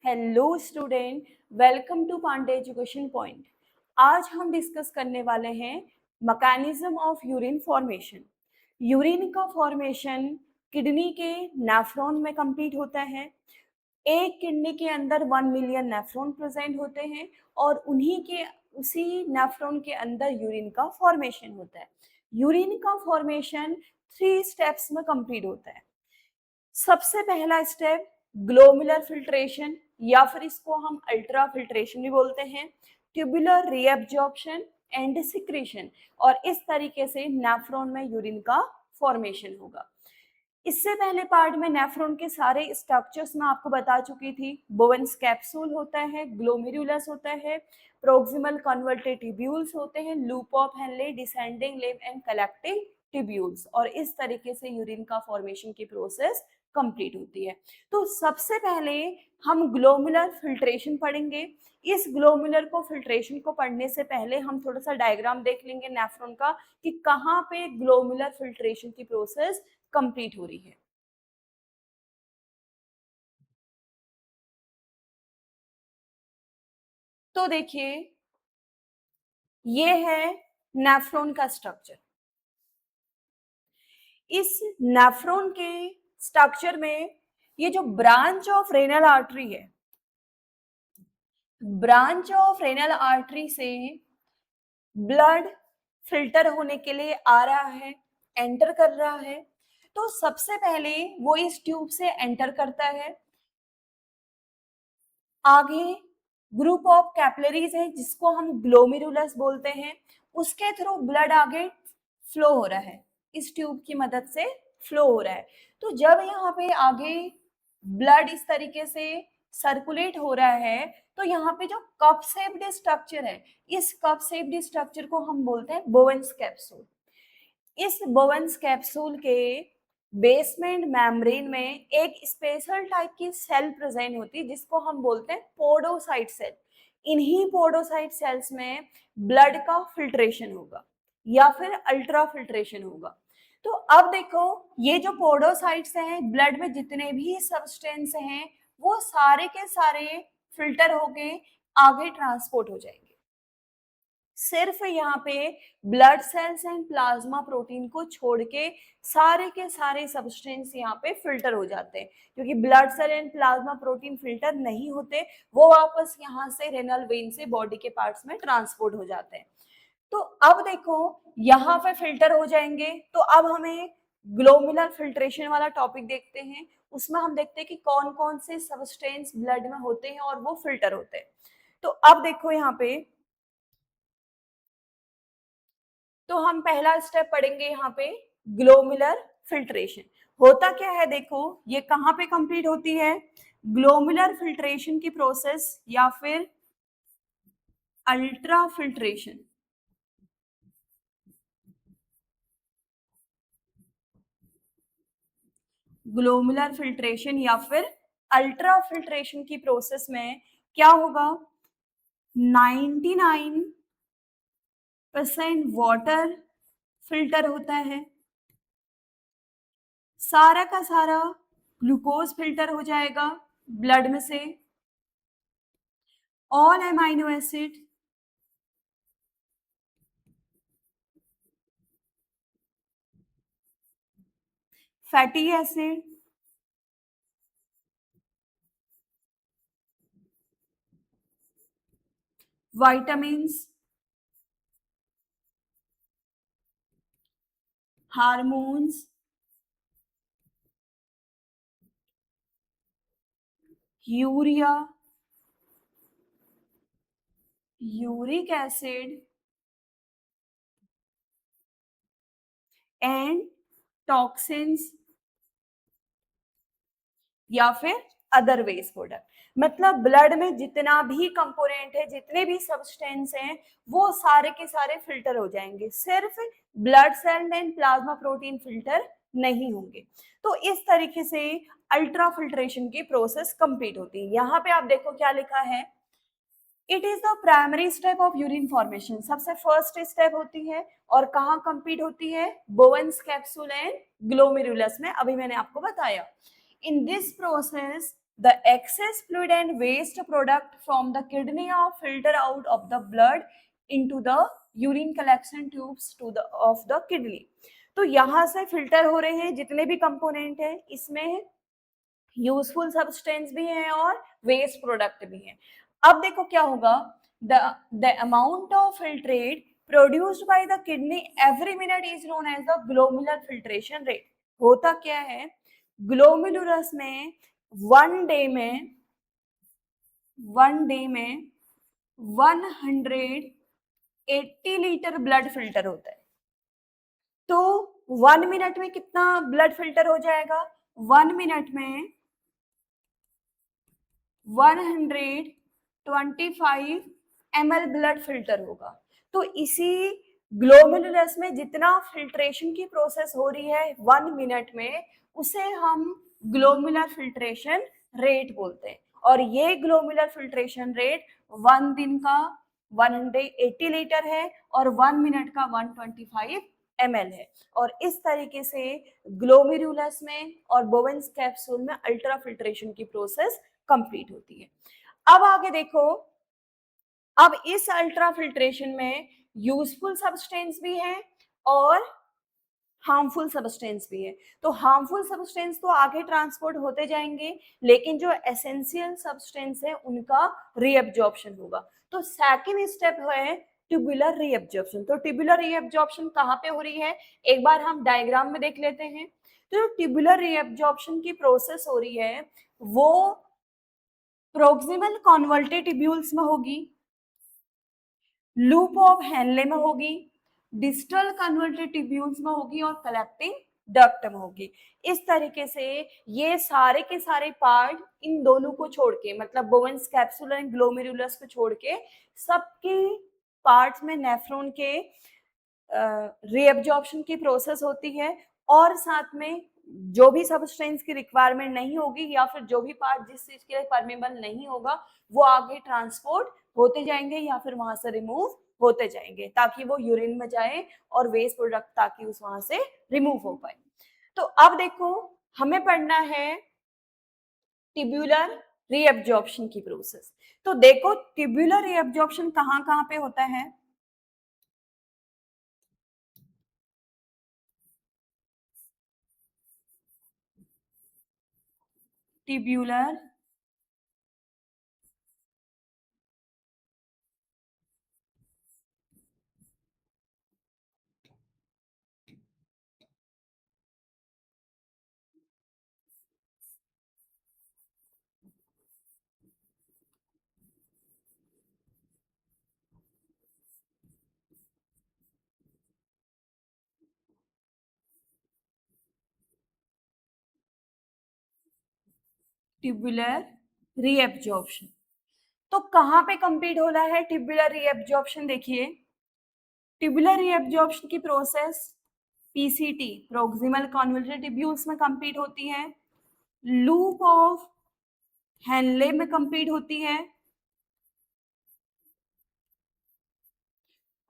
Hello student, welcome to Pandey education point. आज हम discuss करने वाले हैं mechanism of urine formation. Urine का फॉर्मेशन किडनी के नेफ्रॉन में कंप्लीट होता है। एक किडनी के अंदर 1 मिलियन नेफ्रॉन प्रेजेंट होते हैं और उसी नेफ्रॉन के अंदर यूरिन का फॉर्मेशन होता है। यूरिन का फॉर्मेशन 3 स्टेप्स में कंप्लीट होता है। सबसे पहला स्टेप ग्लोमुलर फिल्ट्रेशन या फिर इसको हम अल्ट्रा फिल्ट्रेशन भी बोलते हैं, ट्यूबुलर रीअब्जॉर्प्शन एंड सिक्रीशन, और इस तरीके से नेफ्रॉन में यूरिन का फॉर्मेशन होगा। इससे पहले पार्ट में नेफ्रॉन के सारे स्ट्रक्चर्स मैं आपको बता चुकी थी। बोवेंस कैप्सूल होता है, ग्लोमेरुलस होता है, प्रोक्सिमल कन्वर्टेड ट्यूब्यूल्स होते हैं, loop of Henle, descending limb and collecting tubules, और इस तरीके से यूरिन का फॉर्मेशन की प्रोसेस कंप्लीट होती है। तो सबसे पहले हम ग्लोमुलर फिल्ट्रेशन पढ़ेंगे। इस ग्लोमुलर को फिल्ट्रेशन को पढ़ने से पहले हम थोड़ा सा डायग्राम देख लेंगे नेफ्रॉन का कि कहाँ पे ग्लोमुलर फिल्ट्रेशन की प्रोसेस कंप्लीट हो रही है। तो देखिए, ये है नेफ्रॉन का स्ट्रक्चर। इस नेफ्रॉन के स्ट्रक्चर में ये जो ब्रांच ऑफ रेनल आर्टरी है, ब्रांच ऑफ रेनल आर्टरी से ब्लड फिल्टर होने के लिए आ रहा है, एंटर कर रहा है। तो सबसे पहले वो इस ट्यूब से एंटर करता है। आगे ग्रुप ऑफ कैपिलरीज है जिसको हम ग्लोमेरुलस बोलते हैं, उसके थ्रू ब्लड आगे फ्लो हो रहा है, इस ट्यूब की मदद से फ्लो हो रहा है। तो जब यहाँ पे आगे ब्लड इस तरीके से सर्कुलेट हो रहा है, तो यहाँ पे जो कप शेप्ड स्ट्रक्चर है, इस कप शेप्ड स्ट्रक्चर को हम बोलते हैं बोवेंस कैप्सूल। इस बोवेंस कैप्सूल के बेसमेंट मेम्ब्रेन में एक स्पेशल टाइप की सेल प्रेजेंट होती है जिसको हम बोलते हैं पोडोसाइट सेल। इन्हीं पोडोसाइट सेल्स में ब्लड का फिल्ट्रेशन होगा या फिर अल्ट्रा फिल्ट्रेशन होगा। तो अब देखो, ये जो पोडोसाइट्स हैं, ब्लड में जितने भी सब्सटेंस हैं वो सारे के सारे फिल्टर होके आगे ट्रांसपोर्ट हो जाएंगे। सिर्फ यहाँ पे blood cells and plasma protein को छोड़ के सारे के सारे सब्सटेंस यहाँ पे फिल्टर हो जाते हैं, क्योंकि blood cell and plasma protein filter नहीं होते, वो वापस यहाँ से रेनल वेन से बॉडी के पार्ट्स में ट्रांसपोर्ट हो जाते हैं। तो अब देखो, यहाँ पे फिल्टर हो जाएंगे। तो अब हमें ग्लोमुलर फिल्ट्रेशन वाला टॉपिक देखते हैं। उसमें हम देखते हैं कि कौन कौन से सब्सटेंस ब्लड में होते हैं और वो फिल्टर होते हैं। तो अब देखो यहाँ पे, तो हम पहला स्टेप पढ़ेंगे यहाँ पे ग्लोमुलर फिल्ट्रेशन। होता क्या है, देखो ये कहाँ पे कंप्लीट होती है, ग्लोमुलर फिल्ट्रेशन की प्रोसेस या फिर अल्ट्रा फिल्ट्रेशन। ग्लोमुलर फिल्ट्रेशन या फिर अल्ट्रा फिल्ट्रेशन की प्रोसेस में क्या होगा, 99% वाटर फिल्टर होता है, सारा का सारा ग्लूकोज फिल्टर हो जाएगा ब्लड में से, all amino acid, fatty acid, vitamins, hormones, urea, uric acid and toxins या फिर अदर वेस्ट प्रोडक्ट। मतलब ब्लड में जितना भी कंपोनेंट है, जितने भी सब्सटेंस हैं, वो सारे के सारे फिल्टर हो जाएंगे। सिर्फ blood cell and plasma protein filter नहीं होंगे। तो इस तरीके से अल्ट्रा फिल्ट्रेशन की प्रोसेस कंप्लीट होती है। यहाँ पे आप देखो क्या लिखा है, it is the primary step of urine formation. सबसे फर्स्ट स्टेप होती है और कहाँ कंप्लीट होती है, बोवेंस कैप्सूल एंड ग्लोमेरुलस में, अभी मैंने आपको बताया। In this process the excess fluid and waste product from the kidney are filtered out of the blood into the urine collection tubes to the of the kidney. तो यहाँ से filter हो रहे हैं जितने भी कंपोनेंट है, इसमें यूजफुल सब्सटेंस भी है और वेस्ट प्रोडक्ट भी है. अब देखो क्या होगा, the amount of filtrate produced by the kidney every minute is known as the glomerular filtration rate. होता क्या है, ग्लोमेरुलस में वन डे में 180 लीटर ब्लड फिल्टर होता है. तो 1 मिनट में कितना ब्लड फिल्टर हो जाएगा, 1 मिनट में 125 ml ब्लड फिल्टर होगा. तो इसी ग्लोमेरुलस में जितना फिल्ट्रेशन की प्रोसेस हो रही है 1 मिनट में, उसे हम ग्लोमेरुलर फिल्ट्रेशन रेट बोलते हैं. और ये ग्लोमेरुलर फिल्ट्रेशन रेट 1 दिन का 180 लीटर है और 1 मिनट का 125 ml है. और इस तरीके से ग्लोमेरुलस में और बोवेन्स कैप्सूल में अल्ट्रा फिल्ट्रेशन की प्रोसेस कंप्लीट होती है. अब आगे देखो, अब इस अल्ट्रा फिल्ट्रेशन में यूजफुल सब्सटेंस भी है और हार्मफुल सब्सटेंस भी है. तो हार्मफुल सब्सटेंस तो आगे ट्रांसपोर्ट होते जाएंगे, लेकिन जो एसेंशियल सब्सटेंस है उनका रीअब्जॉर्प्शन होगा. तो सेकंड स्टेप है ट्यूबुलर रीअब्जॉर्प्शन. तो ट्यूबुलर रीअब्जॉर्प्शन कहाँ पे हो रही है, एक बार हम डायग्राम में देख लेते हैं. तो ट्यूबुलर रीअब्जॉर्प्शन की प्रोसेस हो रही है वो प्रोक्सिमल कॉन्वोल्टेड ट्यूब्यूल्स में होगी, लूप ऑफ हेनले में होगी, डिस्टल कन्वर्टेड ट्यूब्यूल्स में होगी और कलेक्टिंग डक्ट में होगी. इस तरीके से ये सारे के सारे पार्ट इन दोनों को छोड़ के, मतलब बोवेन्स कैप्सूल एंड ग्लोमेरुलस को छोड़ के सबके पार्ट्स में नेफ्रॉन के रीअब्जॉर्प्शन की प्रोसेस होती है. और साथ में जो भी सब्सटेंस की रिक्वायरमेंट नहीं होगी या फिर जो भी पार्ट जिस चीज के लिए परमेबल नहीं होगा वो आगे ट्रांसपोर्ट होते जाएंगे या फिर वहां से रिमूव होते जाएंगे, ताकि वो यूरिन में जाए और वेस्ट प्रोडक्ट ताकि उस वहां से रिमूव हो पाए. तो अब देखो, हमें पढ़ना है ट्यूबुलर रीअब्जॉर्प्शन की प्रोसेस. तो देखो ट्यूबुलर रीअब्जॉर्प्शन कहाँ कहाँ पे होता है. Tubular tubular reabsorption. तो कहाँ पे कंप्लीट हो रहा है ट्यूबुलर रीअब्जॉर्प्शन, देखिए ट्यूबुलर रीअब्जॉर्प्शन की प्रोसेस पीसीटी प्रोक्सिमल कॉन्वोल्टेड ट्यूब्यूल्स में कंप्लीट होती है, लूप ऑफ हेनले में कंप्लीट होती है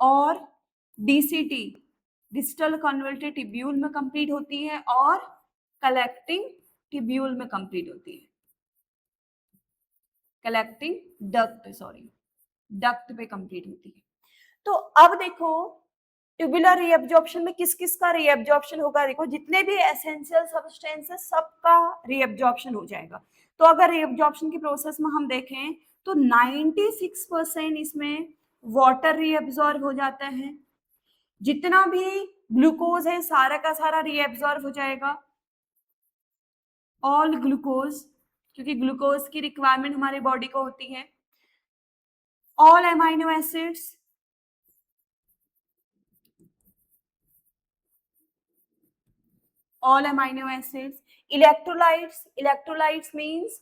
और डीसीटी डिस्टल कन्वर्टेड ट्यूब्यूल में कंप्लीट होती है और कलेक्टिंग ट्यूब्यूल में कंप्लीट होती है, कलेक्टिंग डक्ट पे कंप्लीट होती है. तो अब देखो ट्यूबुलर रीअब्जॉर्प्शन में किस किस का रीअब्जॉर्प्शन होगा, देखो जितने भी एसेंशियल सब्सटेंस है सबका रीअब्जॉर्प्शन हो जाएगा. तो अगर रीअब्जॉर्प्शन की प्रोसेस में हम देखें तो 96% इसमें वाटर रीअब्सॉर्ब हो जाता है, जितना भी ग्लूकोज है सारा का सारा रीअब्सॉर्ब हो जाएगा, ऑल ग्लूकोज, क्योंकि ग्लूकोज की रिक्वायरमेंट हमारी बॉडी को होती है, all amino acids, all amino acids, electrolytes means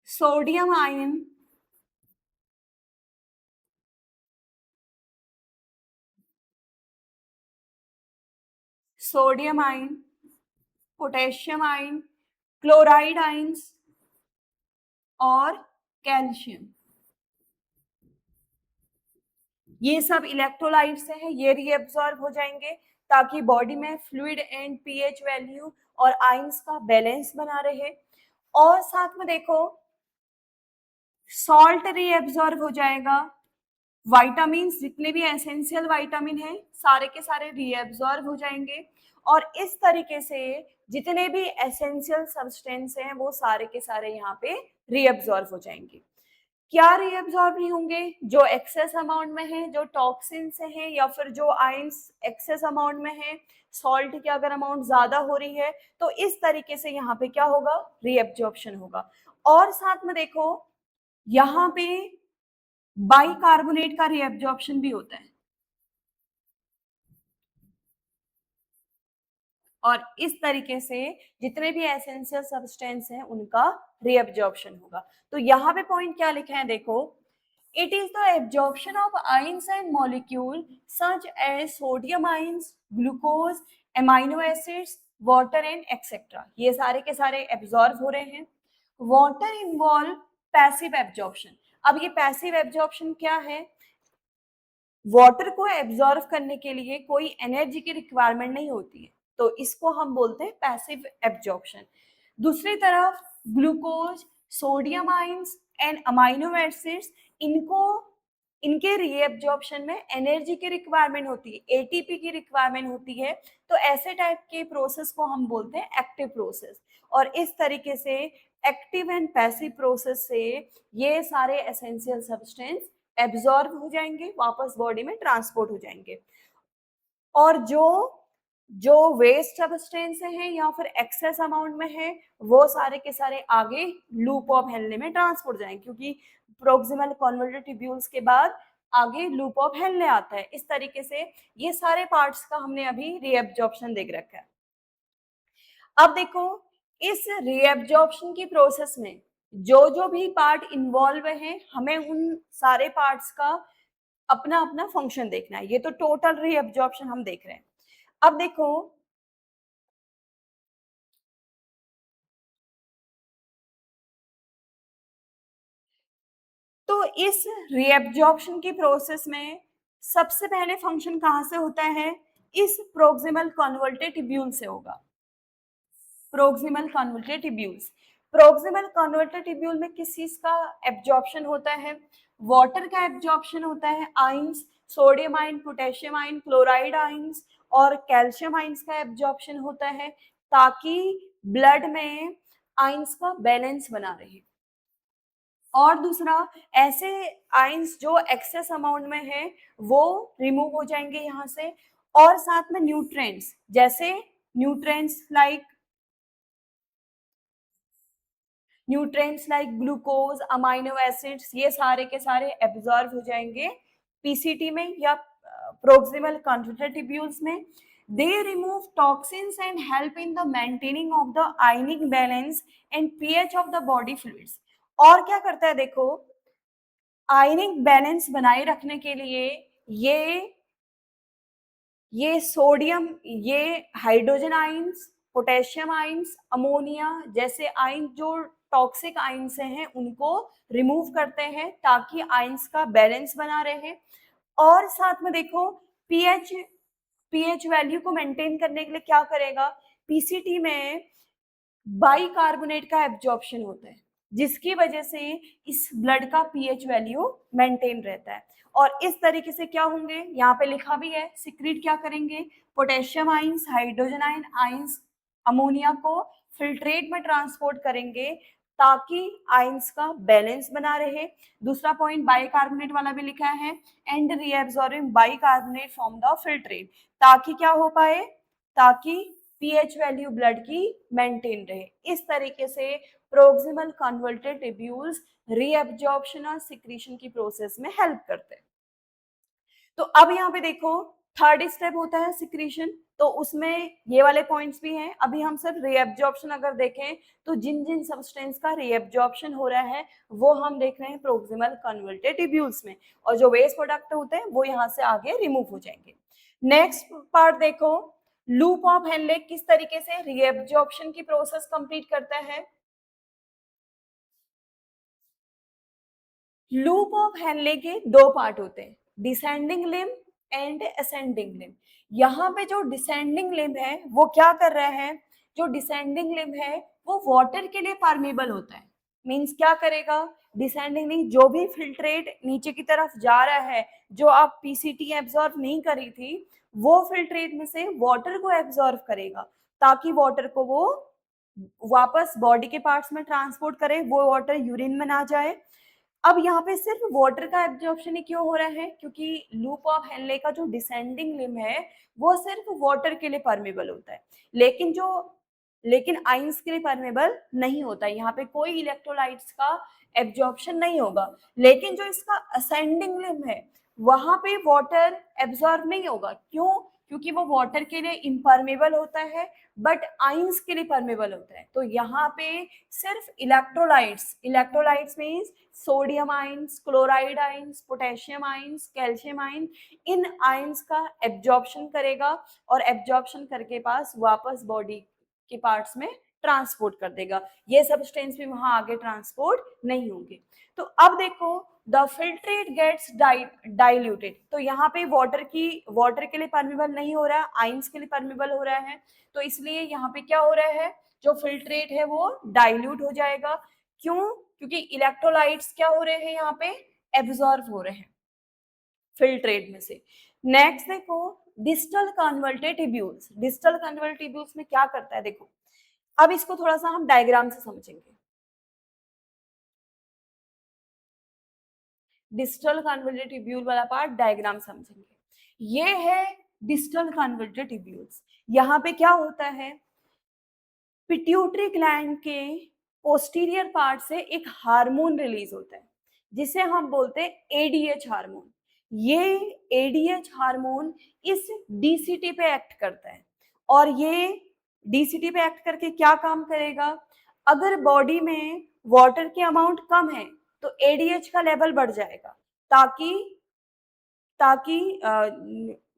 sodium ion, potassium ion, chloride ions और कैल्शियम. ये सब इलेक्ट्रोलाइट्स हैं, ये रीअब्सॉर्ब हो जाएंगे ताकि बॉडी में फ्लूइड एंड पीएच वैल्यू और आयंस का बैलेंस बना रहे. और साथ में देखो सॉल्ट रीएब्जॉर्ब हो जाएगा, वाइटामिन जितने भी एसेंशियल वाइटामिन है सारे के सारे रीएब्जॉर्ब हो जाएंगे, और इस तरीके से जितने भी एसेंशियल सब्सटेंस हैं वो सारे के सारे यहाँ पे रीएब्जॉर्ब हो जाएंगे। क्या रीएब्जॉर्ब नहीं होंगे? जो एक्सेस अमाउंट में है, जो टॉक्सिन से है या फिर जो आयंस एक्सेस अमाउंट में है, सॉल्ट की अगर अमाउंट ज्यादा हो रही है तो इस तरीके से यहाँ पे क्या होगा? रीएब्जॉर्प्शन होगा। और साथ में देखो यहाँ पे बाइकार्बोनेट का रीएब्जॉर्प्शन भी होता है, और इस तरीके से जितने भी एसेंशियल सब्सटेंस हैं उनका रीअब्जॉर्प्शन होगा। तो यहाँ पे पॉइंट क्या लिखे हैं देखो, it is the absorption of ions and molecule such as sodium ions, glucose, amino acids, water and etcetera, ये सारे के सारे एब्जॉर्ब हो रहे हैं। Water involve passive absorption. अब ये पैसिव एब्जॉर्प्शन क्या है? वाटर को एब्जॉर्व करने के लिए कोई एनर्जी की रिक्वायरमेंट नहीं होती है, तो इसको हम बोलते हैं पैसिव एब्जॉर्प्शन। दूसरी तरफ glucose, sodium ions and amino acids, इनको इनके रीएब्जॉर्प्शन में एनर्जी की रिक्वायरमेंट होती है, एटीपी की रिक्वायरमेंट होती है, तो ऐसे टाइप के प्रोसेस को हम बोलते हैं एक्टिव प्रोसेस। और इस तरीके से एक्टिव एंड पैसिव प्रोसेस से ये सारे एसेंशियल सब्सटेंस एब्जॉर्ब हो जाएंगे, वापस बॉडी में ट्रांसपोर्ट हो जाएंगे, और जो जो वेस्ट सब्सटेंस है या फिर एक्सेस अमाउंट में है वो सारे के सारे आगे लूप ऑफ हेनले में ट्रांसपोर्ट जाएंगे, क्योंकि प्रोक्सिमल कॉन्वोल्यूट ट्यूब्यूल्स के बाद आगे लूप ऑफ हेनले आता है। इस तरीके से ये सारे पार्ट्स का हमने अभी रीएब्जॉर्प्शन देख रखा है। अब देखो इस रीएब्जॉर्प्शन की प्रोसेस में जो जो भी पार्ट इन्वॉल्व है हमें उन सारे पार्ट्स का अपना अपना फंक्शन देखना है। ये तो टोटल रीअब्जॉर्प्शन हम देख रहे हैं। अब देखो तो इस रीअब्जॉर्प्शन की प्रोसेस में सबसे पहले फंक्शन कहां से होता है? इस प्रोक्सिमल कन्वोल्टेड ट्यूब्यूल से होगा। Proximal convoluted tubules, proximal कन्वोल्टेड tubule में किस चीज का एब्जॉर्प्शन होता है? वाटर का एब्जॉर्प्शन होता है, ions, sodium ion, potassium ion, chloride ions और कैल्शियम आयंस का एब्जॉर्प्शन होता है, ताकि ब्लड में आयंस का बैलेंस बना रहे। और दूसरा, ऐसे आयंस जो एक्सेस अमाउंट में है वो रिमूव हो जाएंगे यहाँ से, और साथ में न्यूट्रिएंट्स, जैसे nutrients like glucose, amino acids, ये सारे के सारे एब्जॉर्ब हो जाएंगे पीसीटी में या प्रोक्सिमल कन्वोल्टेड ट्यूब्यूल्स में। They remove toxins and help in the maintaining of the ionic balance and pH of the body fluids. और क्या करता है देखो, आयनिक बैलेंस बनाए रखने के लिए ये सोडियम, ये hydrogen ions, potassium ions, ammonia जैसे आयन जो टॉक्सिक आयंस हैं उनको रिमूव करते हैं ताकि आयंस का बैलेंस बना रहे। और साथ में देखो पीएच वैल्यू को मेंटेन करने के लिए क्या करेगा, पीसीटी में बाइकार्बोनेट का एब्जॉर्प्शन होता है जिसकी वजह से इस ब्लड का पीएच वैल्यू मेंटेन रहता है। और इस तरीके से क्या होंगे, यहाँ पे लिखा भी है, सिक्रीट क्या करेंगे, potassium ions, hydrogen ions, ammonia को फिल्ट्रेट में ट्रांसपोर्ट करेंगे ताकि आयंस का बैलेंस बना रहे। दूसरा पॉइंट बाइकार्बोनेट वाला भी लिखा है, and reabsorbing bicarbonate from the filtrate, ताकि क्या हो पाए, ताकि पीएच वैल्यू ब्लड की मेंटेन रहे। इस तरीके से प्रोक्सिमल कन्वोल्टेड ट्यूब्यूल्स रीअब्जॉर्प्शन और सिक्रीशन की प्रोसेस में हेल्प करते हैं। तो अब यहाँ पे देखो थर्ड स्टेप होता है सिक्रीशन, तो उसमें ये वाले पॉइंट्स भी हैं। अभी हम सिर्फ रीअब्जॉर्प्शन अगर देखें तो जिन जिन सब्सटेंस का रीअब्जॉर्प्शन हो रहा है वो हम देख रहे हैं प्रोक्सिमल कन्वोल्टेड ट्यूब्यूल्स में, और जो वेस्ट प्रोडक्ट होते हैं वो यहाँ से आगे रिमूव हो जाएंगे। नेक्स्ट पार्ट देखो, लूप ऑफ हेनले किस तरीके से रीअब्जॉर्प्शन की प्रोसेस कंप्लीट करता है। लूप ऑफ हेनले के दो पार्ट होते हैं, descending limb and ascending limb. यहाँ पे जो डिसेंडिंग लिम्ब है वो क्या कर रहा है, जो डिसेंडिंग लिम्ब है वो वाटर के लिए परमेबल होता है। मीन्स क्या करेगा, डिसेंडिंग लिम्ब जो भी फिल्ट्रेट नीचे की तरफ जा रहा है, जो आप पीसीटी एब्जॉर्ब नहीं करी थी, वो फिल्ट्रेट में से वाटर को एब्जॉर्ब करेगा, ताकि वाटर को वो वापस बॉडी के पार्ट्स में ट्रांसपोर्ट करे, वो वाटर यूरिन में ना जाए। अब यहाँ पे सिर्फ वाटर का एब्जॉर्प्शन ही क्यों हो रहा है, क्योंकि लूप ऑफ हेनले का जो डिसेंडिंग लिम्ब है वो सिर्फ वाटर के लिए परमेबल होता है, लेकिन आइंस के लिए परमेबल नहीं होता है। यहाँ पे कोई इलेक्ट्रोलाइट्स का एब्जॉर्प्शन नहीं होगा। लेकिन जो इसका असेंडिंग लिम्ब है वहां पे वाटर एब्जॉर्ब नहीं होगा। क्यों? क्योंकि वो वाटर के लिए इम्परमेबल होता है बट आइंस के लिए परमेबल होता है। तो यहाँ पे सिर्फ electrolytes means sodium ions, chloride ions, potassium ions, calcium ions, इन आइंस का एब्जॉर्प्शन करेगा और एब्जॉर्प्शन करके पास वापस बॉडी के पार्ट्स में ट्रांसपोर्ट कर देगा। ये सब्सटेंस भी वहां आगे ट्रांसपोर्ट नहीं होंगे। तो अब देखो, द फिल्ट्रेट गेट्स डाइल्यूटेड। तो यहाँ पे वाटर के लिए परमेबल नहीं हो रहा है, आइंस के लिए परमेबल हो रहा है। तो इसलिए यहाँ पे क्या हो रहा है, जो फिल्ट्रेट है वो डाइल्यूट हो जाएगा। क्यों? क्योंकि इलेक्ट्रोलाइट्स क्या हो रहे हैं, यहाँ पे एब्जॉर्ब हो रहे हैं फिल्ट्रेट में से। नेक्स्ट देखो, distal converted tubules. Distal converted tubules में क्या करता है, देखो अब इसको थोड़ा सा हम डायग्राम से समझेंगे। डिस्टल कन्वर्टेड ट्यूब्यूल वाला पार्ट डायग्राम समझेंगे। ये है डिस्टल कन्वर्टेड ट्यूब्यूल्स। यहाँ पे क्या होता है, पिट्यूटरी ग्लैंड के पोस्टीरियर पार्ट से एक हार्मोन रिलीज होता है जिसे हम बोलते हैं एडीएच हार्मोन। ये एडीएच हार्मोन इस डीसीटी पे एक्ट करता है और ये डीसीटी पे एक्ट करके क्या काम करेगा, अगर बॉडी में वाटर की अमाउंट कम है तो एडीएच का लेवल बढ़ जाएगा, ताकि ताकि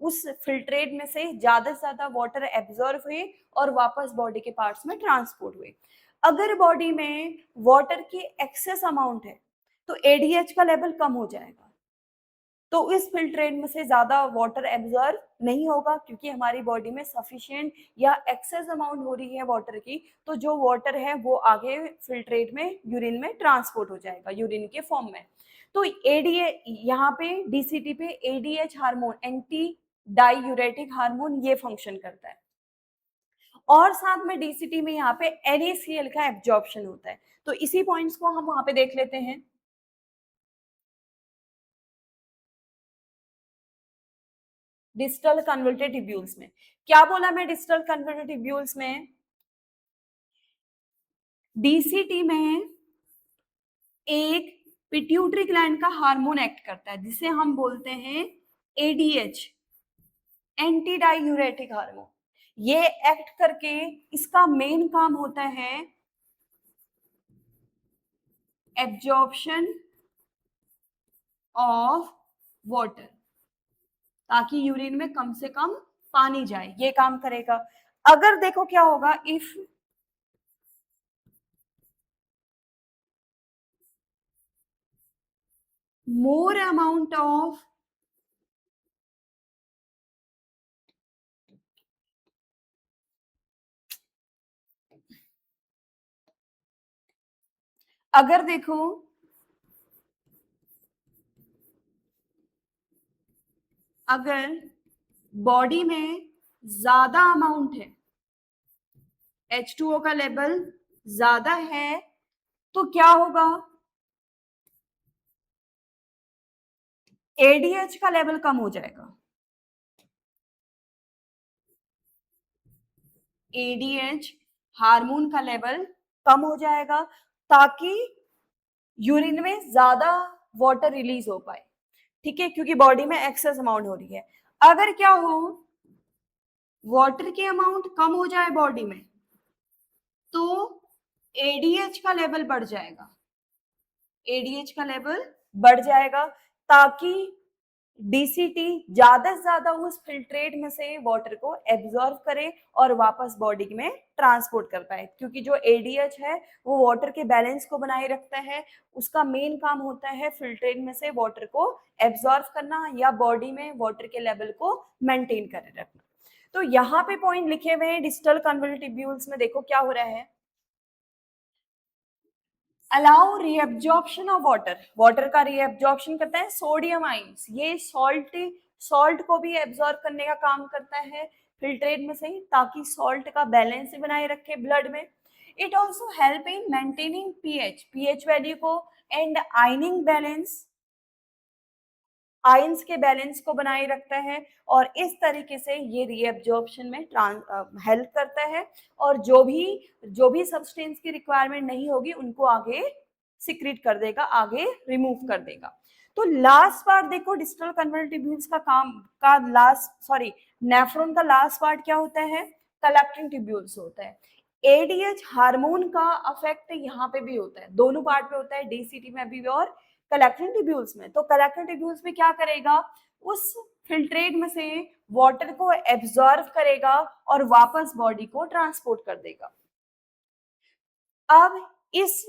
उस फिल्ट्रेट में से ज्यादा वाटर एब्जॉर्ब हुए और वापस बॉडी के पार्ट्स में ट्रांसपोर्ट हुए। अगर बॉडी में वाटर की एक्सेस अमाउंट है तो एडीएच का लेवल कम हो जाएगा, तो इस फिल्ट्रेट में से ज्यादा वाटर एब्जॉर्ब नहीं होगा, क्योंकि हमारी बॉडी में सफिशिएंट या एक्सेस अमाउंट हो रही है वाटर की, तो जो वाटर है वो आगे फिल्ट्रेट में यूरिन में ट्रांसपोर्ट हो जाएगा यूरिन के फॉर्म में। तो एडीए यहाँ पे डीसीटी पे ADH hormone, anti diuretic hormone, ये फंक्शन करता है। और साथ में डीसीटी में यहाँ पे NaCl का एब्जॉर्प्शन होता है। तो इसी पॉइंट्स को हम वहां पे देख लेते हैं। डिस्टल कन्वर्टेड ट्यूब्यूल्स में क्या बोला मैं, डिस्टल कन्वर्टेड ट्यूब्यूल्स में डीसीटी में एक पिट्यूटरी ग्लैंड का हार्मोन एक्ट करता है जिसे हम बोलते हैं एडीएच, एंटी डाईयूरेटिक हार्मोन। ये एक्ट करके इसका मेन काम होता है एब्जॉर्प्शन ऑफ वाटर, ताकि यूरिन में कम से कम पानी जाए, ये काम करेगा। अगर देखो क्या होगा, इफ more amount of अगर देखो अगर बॉडी में ज्यादा अमाउंट है, H2O का लेवल ज्यादा है, तो क्या होगा, एडीएच का लेवल कम हो जाएगा। एडीएच हार्मोन का लेवल कम हो जाएगा ताकि यूरिन में ज्यादा वाटर रिलीज हो पाए, ठीक है, क्योंकि बॉडी में एक्सेस अमाउंट हो रही है। अगर क्या हो, वाटर की अमाउंट कम हो जाए बॉडी में, तो एडीएच का लेवल बढ़ जाएगा, एडीएच का लेवल बढ़ जाएगा, ताकि डीसीटी ज्यादा से ज्यादा उस फिल्ट्रेट में से वाटर को एब्जॉर्ब करे और वापस बॉडी में ट्रांसपोर्ट कर पाए। क्योंकि जो एडीएच है वो वाटर के बैलेंस को बनाए रखता है, उसका मेन काम होता है फिल्ट्रेट में से वाटर को एब्जॉर्ब करना या बॉडी में वाटर के लेवल को मेंटेन करे रखना। तो यहाँ पे पॉइंट लिखे हुए हैं डिस्टल कन्वोल्यूटिब्यूल्स में, देखो क्या हो रहा है, allow reabsorption of water, water का रीअब्जॉर्प्शन करता है सोडियम आइंस, ये सॉल्ट को भी एब्जॉर्ब करने का काम करता है फिल्ट्रेट में से, ताकि सॉल्ट का बैलेंस बनाए रखे ब्लड में। It also help in maintaining pH value को एंड आयनिंग बैलेंस, आयंस के बैलेंस को बनाए रखता है, और इस तरीके से ये रीएब्जॉर्प्शन में हेल्प करता है, और जो भी सब्सटेंस की रिक्वायरमेंट नहीं होगी उनको आगे सिक्रीट कर देगा, आगे रिमूव कर देगा। तो लास्ट पार्ट देखो डिस्टल कन्वोल्यूटिब्यूल्स का काम का लास्ट सॉरी नेफ्रॉन का लास्ट पार्ट क्या होता है, कलेक्टिंग ट्यूब्यूल्स होता है। एडीएच हार्मोन का अफेक्ट यहाँ पे भी होता है, दोनों पार्ट पे होता है, डीसीटी में भी और कलेक्टिंग ट्यूब्यूल्स में। तो कलेक्टिंग ट्यूब्यूल्स में क्या करेगा, उस फिल्ट्रेट में से वाटर को एब्जॉर्व करेगा और वापस बॉडी को ट्रांसपोर्ट कर देगा। अब इस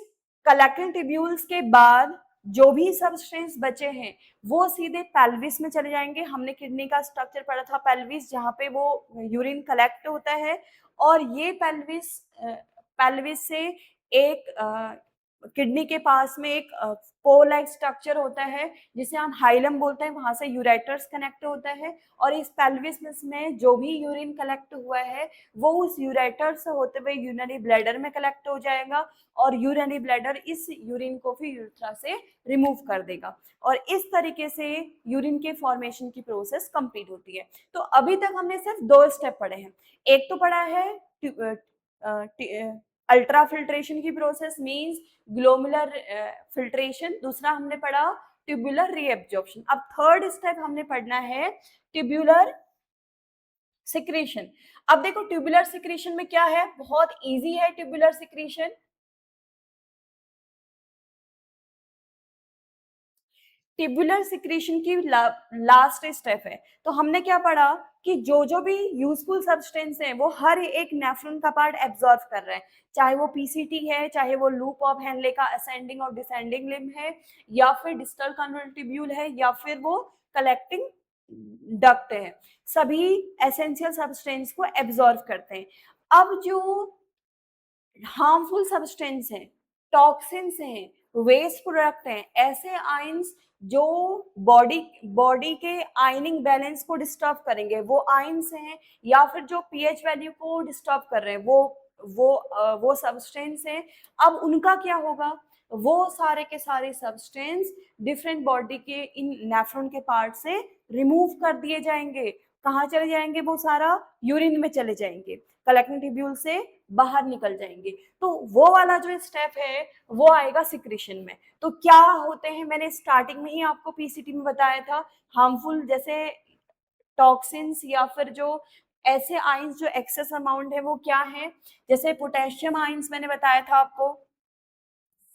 कलेक्टिंग ट्यूब्यूल्स के बाद जो भी सबस्टेंस बचे हैं वो सीधे पेल्विस में चले जाएंगे। हमने किडनी का स्ट्रक्चर पढ़ा था पेल्विस, जहाँ पे वो यूरिन कलेक्ट होता है, और ये पेल्विस से एक किडनी के पास में एक पोल लाइक स्ट्रक्चर होता है जिसे हम हाइलम बोलते हैं, वहां से यूरेटर्स कनेक्ट होता है, और इस पेल्विस में जो भी यूरिन कलेक्ट हुआ है वो उस यूरेटर से होते हुए यूरिनरी ब्लैडर में कलेक्ट हो जाएगा, और यूरिनरी ब्लैडर इस यूरिन को फिर यूरेथ्रा से रिमूव कर देगा, और इस तरीके से यूरिन के फॉर्मेशन की प्रोसेस कंप्लीट होती है। तो अभी तक हमने सिर्फ दो स्टेप पढ़े हैं, एक तो पढ़ा है अल्ट्रा फिल्ट्रेशन की प्रोसेस मींस ग्लोमुलर फिल्ट्रेशन, दूसरा हमने पढ़ा ट्यूबुलर रीएब्जॉर्प्शन। अब थर्ड स्टेप हमने पढ़ना है ट्यूबुलर सिक्रीशन। अब देखो ट्यूबुलर सिक्रीशन में क्या है, बहुत इजी है ट्यूबुलर सिक्रीशन। ट्यूबुलर सिक्रीशन की लास्ट स्टेप है। तो हमने क्या पढ़ा कि जो भी यूजफुल सब्सटेंस है वो हर एक नेफ्रॉन का पार्ट एब्जॉर्ब कर रहा है, चाहे वो पीसीटी है, चाहे वो लूप ऑफ हेनले का असेंडिंग और डिसेंडिंग लिम्ब है, या फिर डिस्टल कन्वोल्यूटिब्यूल है, या फिर वो कलेक्टिंग डक्ट है, सभी एसेंशियल सब्सटेंस को एब्जॉर्ब करते हैं। अब जो हार्मफुल सब्सटेंस हैं, टॉक्सिन्स हैं, वेस्ट प्रोडक्ट हैं, ऐसे आयंस जो बॉडी के आयनिंग बैलेंस को डिस्टर्ब करेंगे वो आयंस हैं, या फिर जो पीएच वैल्यू को डिस्टर्ब कर रहे हैं वो सब्सटेंस हैं। अब उनका क्या होगा, वो सारे के सारे सब्सटेंस डिफरेंट बॉडी के इन नेफ्रॉन के पार्ट से रिमूव कर दिए जाएंगे। कहाँ चले जाएंगे, वो सारा यूरिन में चले जाएंगे, कलेक्टिंग ट्यूब्यूल से बाहर निकल जाएंगे। तो वो वाला जो स्टेप है वो आएगा सिक्रीशन में। तो क्या होते हैं, मैंने स्टार्टिंग में ही आपको पीसीटी में बताया था, हार्मफुल जैसे टॉक्सिन्स या फिर जो ऐसे आयंस जो एक्सेस अमाउंट है वो क्या है, जैसे पोटेशियम आयंस मैंने बताया था आपको,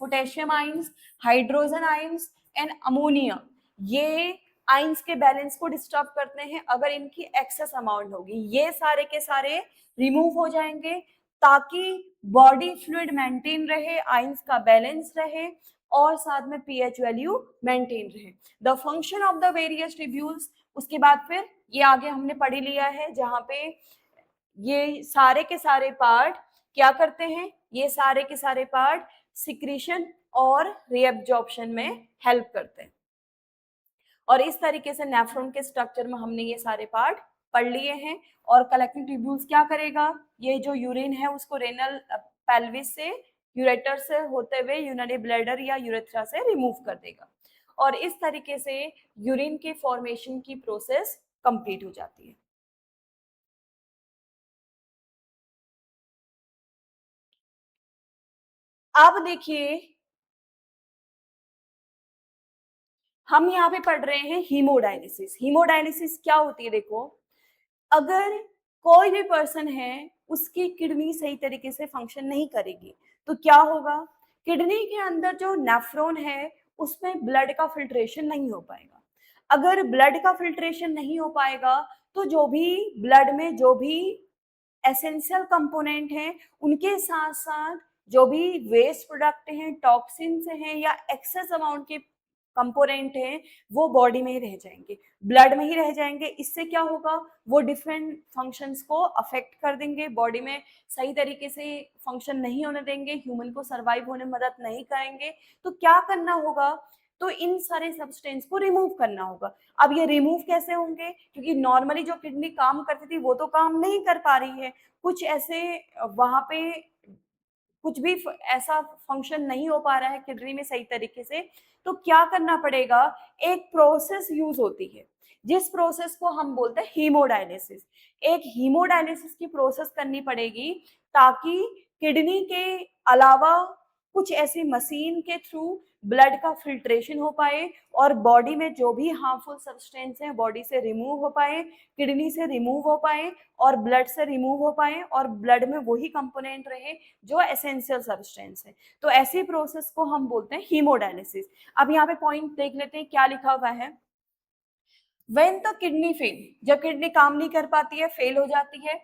potassium ions, hydrogen ions and ammonia, ये आयंस के बैलेंस को डिस्टर्ब करते हैं। अगर इनकी एक्सेस अमाउंट होगी ये सारे के सारे रिमूव हो जाएंगे, ताकि बॉडी फ्लूइड मेंटेन रहे, आयंस का बैलेंस रहे, और साथ में पीएच वैल्यू मेंटेन रहे। The function of the various tubules, उसके बाद फिर ये आगे हमने पढ़ लिया है, जहां पे ये सारे के सारे पार्ट क्या करते हैं, ये सारे के सारे पार्ट सिक्रीशन और रीअब्जॉर्प्शन में हेल्प करते हैं। और इस तरीके से नेफ्रॉन के स्ट्रक्चर में हमने ये सारे पार्ट पढ़ लिए हैं। और कलेक्टिंग ट्यूब्यूल्स क्या करेगा, ये जो यूरिन है उसको रेनल पेल्विस से यूरेटर से होते हुए यूरिनरी ब्लैडर या यूरेथ्रा से रिमूव कर देगा, और इस तरीके से यूरिन के फॉर्मेशन की प्रोसेस कंप्लीट हो जाती है। अब देखिए हम यहाँ पे पढ़ रहे हैं हीमोडायलिसिस। हीमोडायलिसिस क्या होती है, देखो अगर कोई भी पर्सन है उसकी किडनी सही तरीके से फंक्शन नहीं करेगी तो क्या होगा, किडनी के अंदर जो नेफ्रॉन है उसमें ब्लड का फिल्ट्रेशन नहीं हो पाएगा। अगर ब्लड का फिल्ट्रेशन नहीं हो पाएगा तो जो भी ब्लड में जो भी एसेंशियल कंपोनेंट हैं उनके साथ साथ जो भी वेस्ट प्रोडक्ट हैं, टॉक्सिन्स हैं, या एक्सेस अमाउंट के कंपोनेंट हैं वो बॉडी में ही रह जाएंगे, ब्लड में ही रह जाएंगे। इससे क्या होगा, वो डिफरेंट फंक्शंस को अफेक्ट कर देंगे, बॉडी में सही तरीके से फंक्शन नहीं होने देंगे, ह्यूमन को सर्वाइव होने में मदद नहीं करेंगे। तो क्या करना होगा, तो इन सारे सब्सटेंस को रिमूव करना होगा। अब ये रिमूव कैसे होंगे, क्योंकि नॉर्मली जो किडनी काम करती थी वो तो काम नहीं कर पा रही है, कुछ ऐसे वहां पे कुछ भी ऐसा फंक्शन नहीं हो पा रहा है किडनी में सही तरीके से, तो क्या करना पड़ेगा, एक प्रोसेस यूज होती है जिस प्रोसेस को हम बोलते हैं हीमोडायलिसिस। एक हीमोडायलिसिस की प्रोसेस करनी पड़ेगी ताकि किडनी के अलावा कुछ ऐसी मशीन के थ्रू ब्लड का फिल्ट्रेशन हो पाए और बॉडी में जो भी हार्मफुल सब्सटेंस हैं बॉडी से रिमूव हो पाए, किडनी से रिमूव हो पाए और ब्लड से रिमूव हो पाए और ब्लड में वही कंपोनेंट रहे जो एसेंशियल सब्सटेंस है। तो ऐसी प्रोसेस को हम बोलते हैं हीमोडायलिसिस। अब यहाँ पे पॉइंट देख लेते हैं क्या लिखा हुआ है। व्हेन द किडनी फेल, जब किडनी काम नहीं कर पाती है, फेल हो जाती है,